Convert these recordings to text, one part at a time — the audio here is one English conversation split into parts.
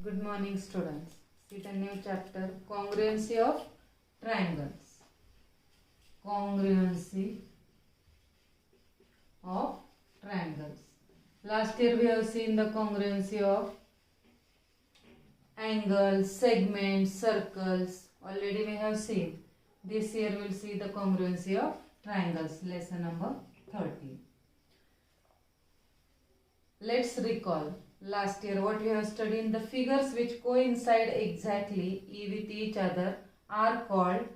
Good morning, students. See the new chapter, congruency of triangles. Congruency of triangles. Last year we have seen the congruency of angles, segments, circles. Already we have seen. This year we will see the congruency of triangles. Lesson number 13. Let's recall. Last year what we have studied, the figures which coincide exactly with each other are called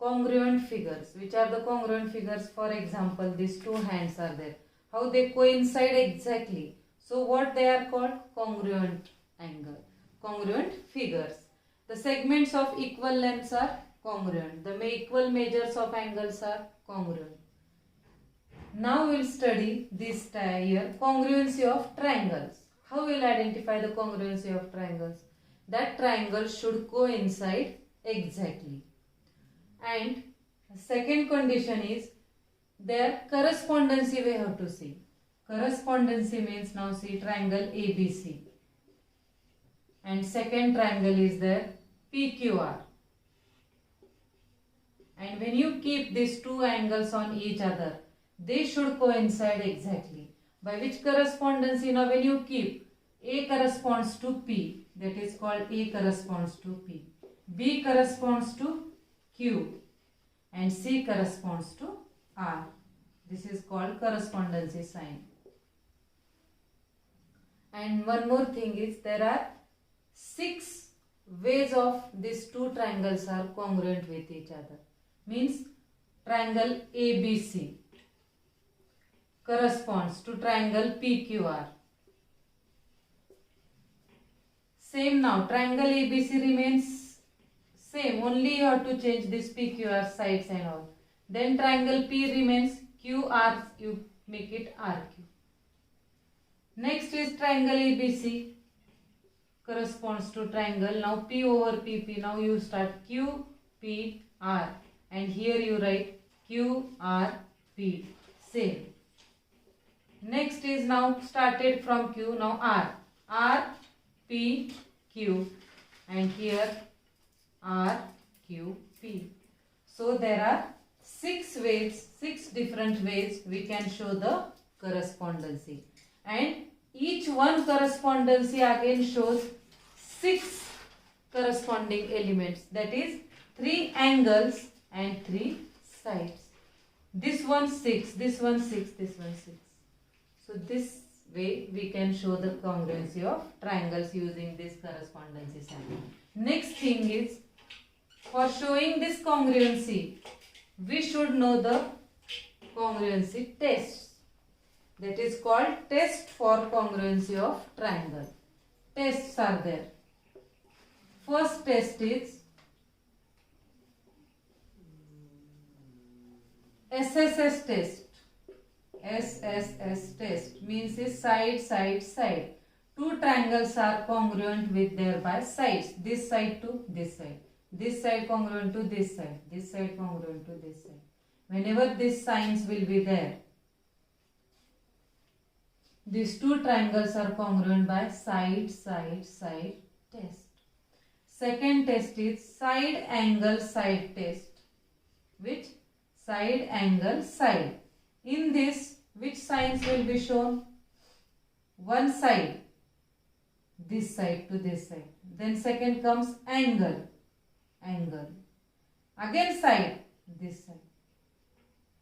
congruent figures. Which are the congruent figures? For example, these two hands are there. How they coincide exactly. So what they are called? Congruent congruent figures. The segments of equal lengths are congruent. The equal measures of angles are congruent. Now we will study this here, congruency of triangles. How we will identify the congruency of triangles? That triangles should coincide exactly. And the second condition is their correspondency we have to see. Correspondency means, now see triangle ABC. And second triangle is there PQR. And when you keep these two angles on each other, they should coincide exactly. By which correspondency? Now when you keep A corresponds to P, that is called A corresponds to P. B corresponds to Q and C corresponds to R. This is called correspondency sign. And one more thing is, there are 6 ways of these two triangles are congruent with each other. Means triangle ABC corresponds to triangle PQR. Same now, triangle ABC remains same, only you have to change this PQR sides and all. Then triangle P remains QR, you make it RQ. Next is triangle ABC corresponds to triangle, now P over PP, now you start QPR and here you write QRP, same. Next is now started from Q, now R, RPQ and here RQP. So there are 6 ways, 6 different ways we can show the correspondency. And each one correspondency again shows 6 corresponding elements, that is 3 angles and 3 sides. This one 6, this one 6, this one 6. So this way we can show the congruency of triangles using this correspondency sign. Next thing is, for showing this congruency, we should know the congruency tests. That is called test for congruency of triangle. Tests are there. First test is SSS test. SSS test means is side, side, side. Two triangles are congruent with their by sides. This side to this side. This side congruent to this side. This side congruent to this side. Whenever these signs will be there, these two triangles are congruent by side, side, side test. Second test is side angle side test. Which? Side angle side. In this, which signs will be shown? One side, this side to this side. Then second comes angle, angle. Again side, this side.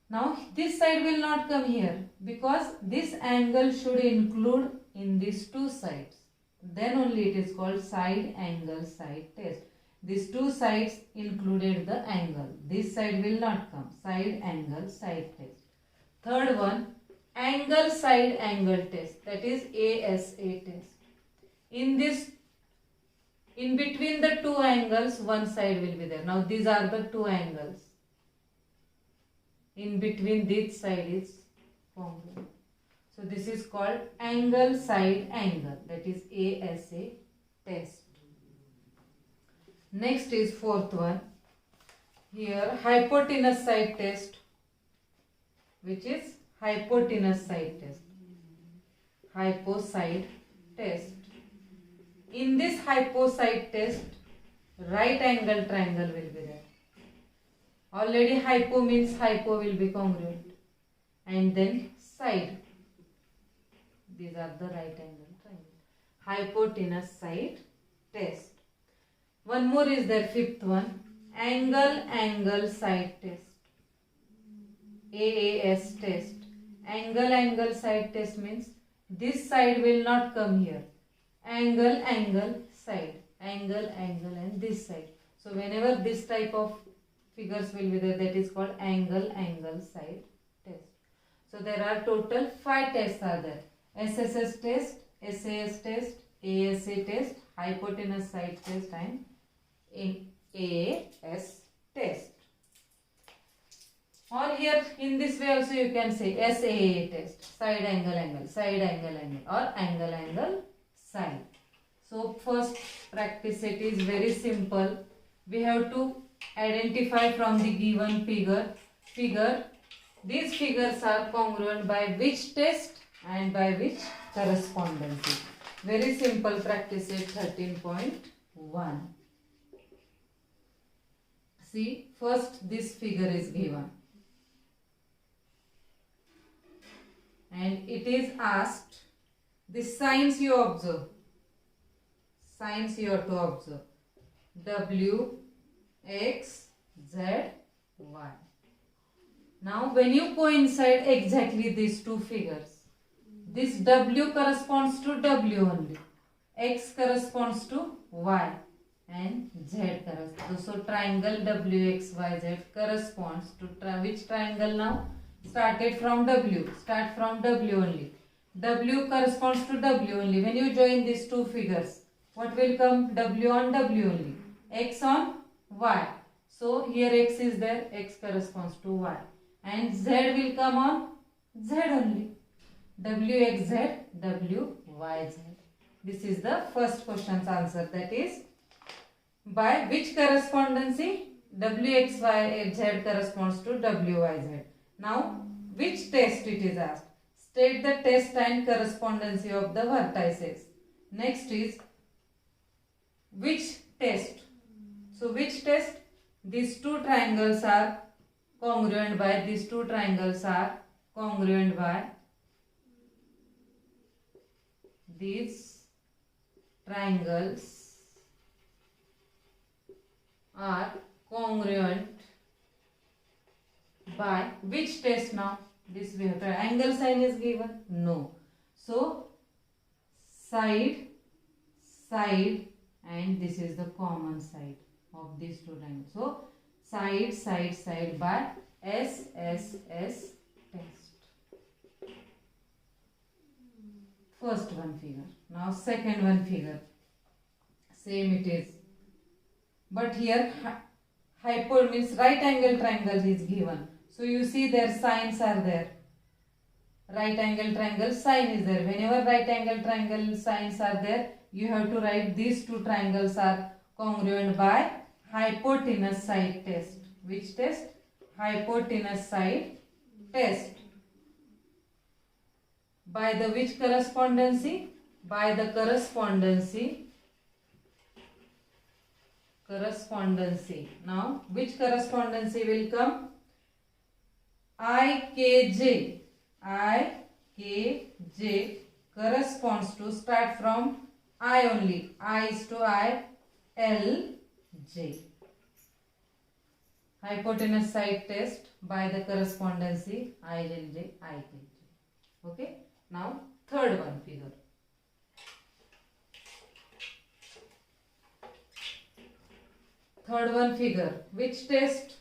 Now this side will not come here because this angle should include in these two sides. Then only it is called side angle side test. These two sides included the angle. This side will not come. Side angle side test. Third one, angle side angle test, that is ASA test. In this, in between the two angles, one side will be there. Now these are the two angles. In between this side is congruent. So this is called angle side angle, that is ASA test. Next is fourth one. Here hypotenuse side test, which is hypotenuse side test. Hypo side test. In this hyposide test, right angle triangle will be there. Already hypo means hypo will be congruent. And then side. These are the right angle triangle. Hypotenuse side test. One more is there, fifth one. Angle side test. AAS test. Angle side test means this side will not come here. Angle side. Angle and this side. So whenever this type of figures will be there, that is called angle side test. So there are total 5 tests are there. SSS test, SAS test, ASA test, hypotenuse side test and AAS test. Or here in this way also you can say SAA test, side angle or angle side. So first practice set is very simple. We have to identify from the given figure. These figures are congruent by which test and by which correspondency. Very simple practice set 13.1. See, first this figure is given. And it is asked, the signs you observe. Signs you have to observe. W, X, Z, Y. Now when you coincide exactly these two figures, this W corresponds to W only, X corresponds to Y and Z corresponds. So triangle WXYZ corresponds to which triangle now? Started from W. Start from W only. W corresponds to W only. When you join these two figures, what will come? W on W only. X on Y. So here X is there. X corresponds to Y. And Z will come on Z only. WXZ, WYZ. This is the first question's answer. That is, by which correspondency? WXYZ corresponds to WYZ. Now, which test it is asked? State the test and correspondency of the vertices. Next is, which test? So, which test? These two triangles are congruent by, these two triangles are congruent by, these triangles are congruent by which test now? This we have to, angle sign is given? No. So, side, and this is the common side of these two triangles. So, side by SSS test. First one figure. Now second one figure. Same it is. But here hypo means right angle triangle is given. So you see their signs are there. Right angle triangle sign is there. Whenever right angle triangle signs are there, you have to write these two triangles are congruent by hypotenuse side test. Which test? Hypotenuse side test. By the which correspondency? By the correspondency. Now, which correspondency will come? IKJ corresponds to, start from I only. I is to I, LJ. Hypotenuse side test by the correspondency ILJ, IKJ. Okay. Now, third one figure. Third one figure. Which test?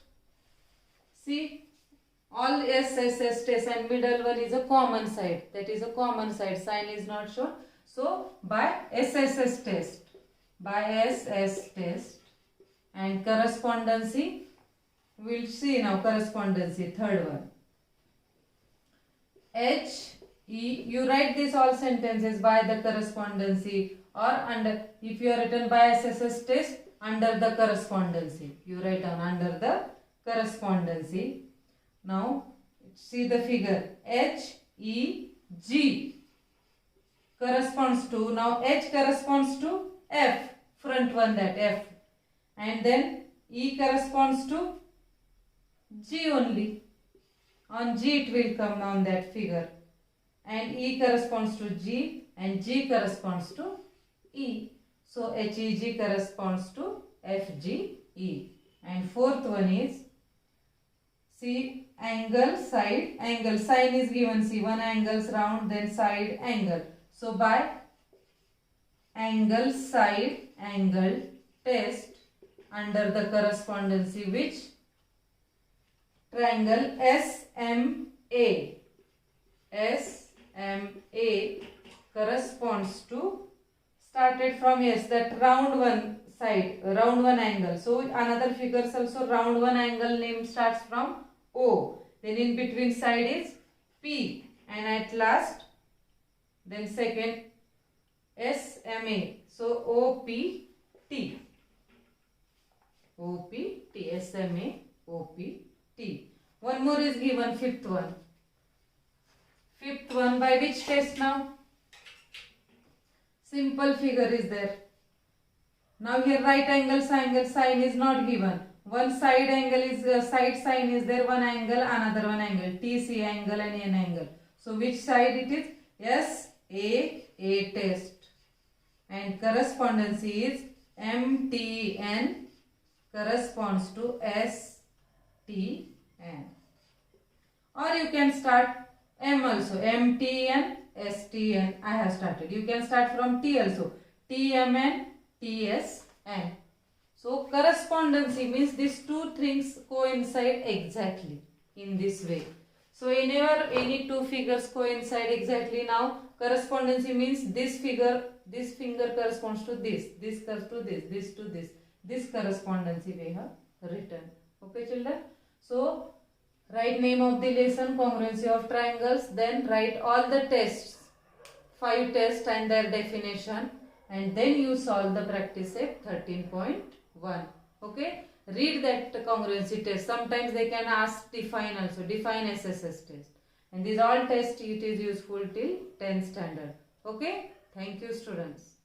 See, all SSS test and middle one is a common side. That is a common side. Sign is not shown. So, by SSS test. By SS test and correspondency. We will see now correspondency. Third one. You write this all sentences by the correspondency or under, if you are written by SSS test, under the correspondency. You write down under the correspondency. Now, see the figure. HEG corresponds to, now H corresponds to F, front one, that F, and then E corresponds to G only. On G it will come on that figure, and E corresponds to G and G corresponds to E. So HEG corresponds to FGE. And fourth one is see angle, side, angle. Sign is given. See, one angles round, then side, angle. So by angle, side, angle test under the correspondency which triangle SMA corresponds to, started from yes, that round one side, round one angle. So another figures also round one angle name starts from O. Then in between side is P, and at last then second SMA. So OPT. OPT, SMA, OPT. One more is given, fifth one. Fifth one by which test now? Simple figure is there. Now here right angle sign is not given. One side angle is side sign is there, one angle, another one angle, TC angle and N angle. So which side it is? A test. And correspondency is MTN corresponds to STN. Or you can start M also, MTN, STN. I have started. You can start from T also, TMN, TSN. So correspondency means these two things coincide exactly in this way. So whenever any two figures coincide exactly, now correspondency means this finger corresponds to this corresponds to this, this correspondency we have written. Okay children. So write name of the lesson, congruency of triangles, then write all the tests, 5 tests and their definition, and then you solve the practice set 13.1. Okay, read that congruency test. Sometimes they can ask define also, define SSS test, and these all tests it is useful till 10th standard. Okay, thank you students.